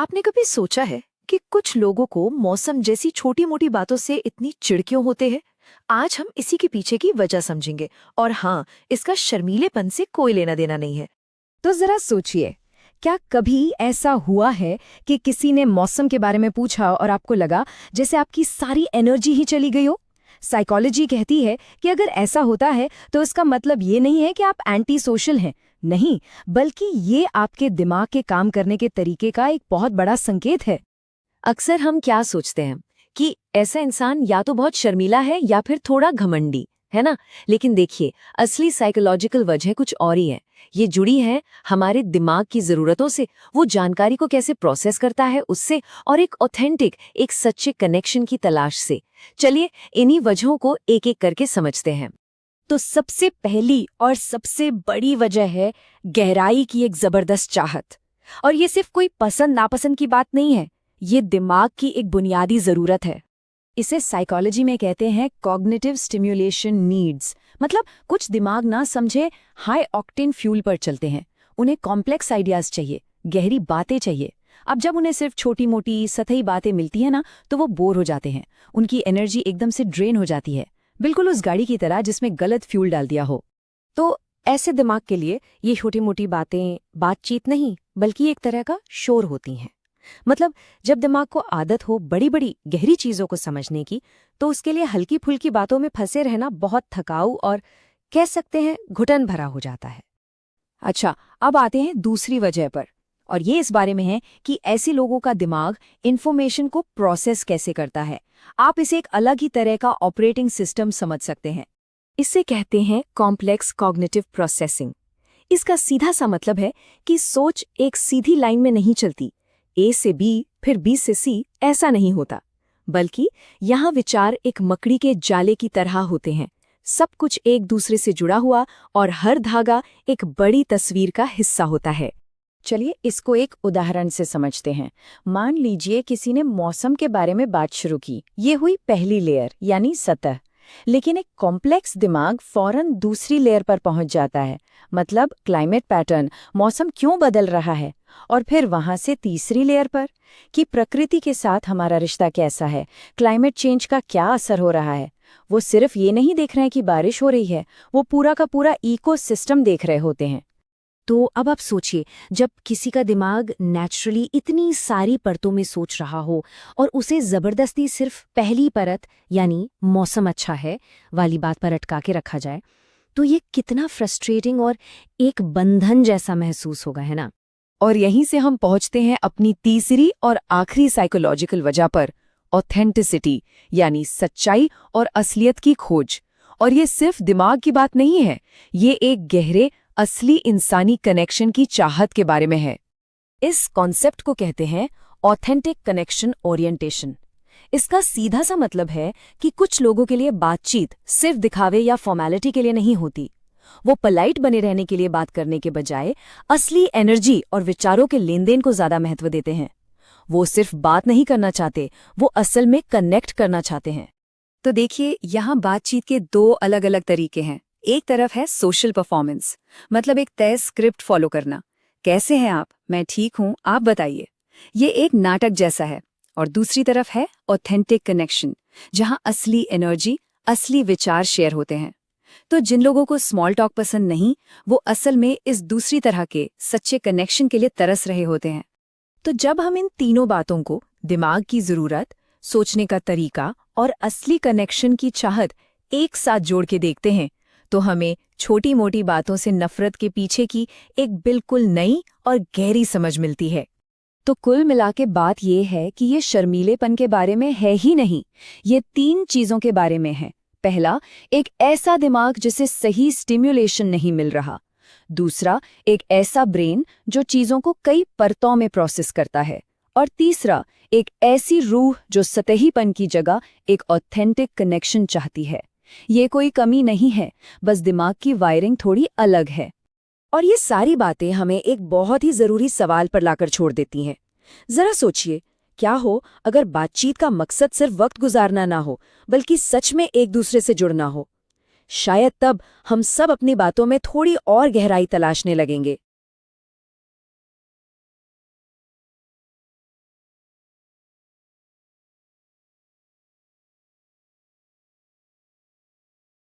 आपने कभी सोचा है कि कुछ लोगों को मौसम जैसी छोटी मोटी बातों से इतनी चिढ़ क्यों होते हैं? आज हम इसी के पीछे की वजह समझेंगे। और हाँ, इसका शर्मीलेपन से कोई लेना देना नहीं है। तो जरा सोचिए, क्या कभी ऐसा हुआ है कि किसी ने मौसम के बारे में पूछा और आपको लगा जैसे आपकी सारी एनर्जी ही चली गई हो? साइकोलॉजी कहती है कि अगर ऐसा होता है तो इसका मतलब ये नहीं है कि आप एंटी सोशल हैं, नहीं, बल्कि ये आपके दिमाग के काम करने के तरीके का एक बहुत बड़ा संकेत है। अक्सर हम क्या सोचते हैं कि ऐसा इंसान या तो बहुत शर्मीला है या फिर थोड़ा घमंडी है ना। लेकिन देखिए, असली साइकोलॉजिकल वजह कुछ और ही है। ये जुड़ी है हमारे दिमाग की जरूरतों से, वो जानकारी को कैसे प्रोसेस करता है उससे, और एक ऑथेंटिक, एक सच्चे कनेक्शन की तलाश से। चलिए इन्हीं वजहों को एक एक करके समझते हैं। तो सबसे पहली और सबसे बड़ी वजह है गहराई की एक जबरदस्त चाहत। और ये सिर्फ कोई पसंद नापसंद की बात नहीं है, ये दिमाग की एक बुनियादी जरूरत है। इसे साइकोलॉजी में कहते हैं कॉग्निटिव स्टिम्युलेशन नीड्स। मतलब कुछ दिमाग ना समझे हाई ऑक्टेन फ्यूल पर चलते हैं। उन्हें कॉम्प्लेक्स आइडियाज चाहिए, गहरी बातें चाहिए। अब जब उन्हें सिर्फ छोटी मोटी सतही बातें मिलती हैं ना, तो वो बोर हो जाते हैं। उनकी एनर्जी एकदम से ड्रेन हो जाती है, बिल्कुल उस गाड़ी की तरह जिसमें गलत फ्यूल डाल दिया हो। तो ऐसे दिमाग के लिए ये छोटी मोटी बातें बातचीत नहीं, बल्कि एक तरह का शोर होती हैं। मतलब जब दिमाग को आदत हो बड़ी बड़ी गहरी चीजों को समझने की, तो उसके लिए हल्की फुल्की बातों में फंसे रहना बहुत थकाऊ और कह सकते हैं घुटन भरा हो जाता है। अच्छा, अब आते हैं दूसरी वजह पर, और ये इस बारे में है कि ऐसे लोगों का दिमाग इन्फॉर्मेशन को प्रोसेस कैसे करता है। आप इसे एक अलग ही तरह का ऑपरेटिंग सिस्टम समझ सकते हैं। इसे कहते हैं कॉम्प्लेक्स कॉग्निटिव प्रोसेसिंग। इसका सीधा सा मतलब है कि सोच एक सीधी लाइन में नहीं चलती, ए से बी फिर बी से सी, ऐसा नहीं होता, बल्कि यहाँ विचार एक मकड़ी के जाले की तरह होते हैं। सब कुछ एक दूसरे से जुड़ा हुआ और हर धागा एक बड़ी तस्वीर का हिस्सा होता है। चलिए इसको एक उदाहरण से समझते हैं। मान लीजिए किसी ने मौसम के बारे में बात शुरू की। ये हुई पहली लेयर यानी सतह। लेकिन एक कॉम्प्लेक्स दिमाग फौरन दूसरी लेयर पर पहुंच जाता है। मतलब क्लाइमेट पैटर्न, मौसम क्यों बदल रहा है। और फिर वहां से तीसरी लेयर पर कि प्रकृति के साथ हमारा रिश्ता कैसा है, क्लाइमेट चेंज का क्या असर हो रहा है। वो सिर्फ ये नहीं देख रहे हैं कि बारिश हो रही है, वो पूरा का पूरा इकोसिस्टम देख रहे होते हैं। तो अब आप सोचिए, जब किसी का दिमाग नेचुरली इतनी सारी परतों में सोच रहा हो और उसे जबरदस्ती सिर्फ पहली परत यानी मौसम अच्छा है वाली बात पर अटका के रखा जाए, तो ये कितना फ्रस्ट्रेटिंग और एक बंधन जैसा महसूस होगा, है ना। और यहीं से हम पहुंचते हैं अपनी तीसरी और आखिरी साइकोलॉजिकल वजह पर, ऑथेंटिसिटी यानी सच्चाई और असलियत की खोज। और ये सिर्फ दिमाग की बात नहीं है, ये एक गहरे असली इंसानी कनेक्शन की चाहत के बारे में है। इस कॉन्सेप्ट को कहते हैं ऑथेंटिक कनेक्शन ओरिएंटेशन। इसका सीधा सा मतलब है कि कुछ लोगों के लिए बातचीत सिर्फ दिखावे या फॉर्मेलिटी के लिए नहीं होती। वो पोलाइट बने रहने के लिए बात करने के बजाय असली एनर्जी और विचारों के लेनदेन को ज्यादा महत्व देते हैं। वो सिर्फ बात नहीं करना चाहते, वो असल में कनेक्ट करना चाहते हैं। तो देखिए, यहाँ बातचीत के दो अलग अलग तरीके हैं। एक तरफ है सोशल परफॉर्मेंस, मतलब एक तय स्क्रिप्ट फॉलो करना। कैसे हैं आप? मैं ठीक हूँ, आप बताइए। ये एक नाटक जैसा है। और दूसरी तरफ है ऑथेंटिक कनेक्शन, जहाँ असली एनर्जी, असली विचार शेयर होते हैं। तो जिन लोगों को स्मॉल टॉक पसंद नहीं, वो असल में इस दूसरी तरह के सच्चे कनेक्शन के लिए तरस रहे होते हैं। तो जब हम इन तीनों बातों को, दिमाग की जरूरत, सोचने का तरीका और असली कनेक्शन की चाहत, एक साथ जोड़ के देखते हैं, तो हमें छोटी मोटी बातों से नफरत के पीछे की एक बिल्कुल नई और गहरी समझ मिलती है। तो कुल मिला के बात ये है कि ये शर्मीलेपन के बारे में है ही नहीं, ये तीन चीजों के बारे में है। पहला, एक ऐसा दिमाग जिसे सही स्टिम्युलेशन नहीं मिल रहा। दूसरा, एक ऐसा ब्रेन जो चीजों को कई परतों में प्रोसेस करता है। और तीसरा, एक ऐसी रूह जो सतहीपन की जगह एक ऑथेंटिक कनेक्शन चाहती है। ये कोई कमी नहीं है, बस दिमाग की वायरिंग थोड़ी अलग है। और ये सारी बातें हमें एक बहुत ही जरूरी सवाल पर लाकर छोड़ देती हैं। जरा सोचिए, क्या हो अगर बातचीत का मकसद सिर्फ वक्त गुजारना ना हो, बल्कि सच में एक दूसरे से जुड़ना हो। शायद तब हम सब अपनी बातों में थोड़ी और गहराई तलाशने लगेंगे।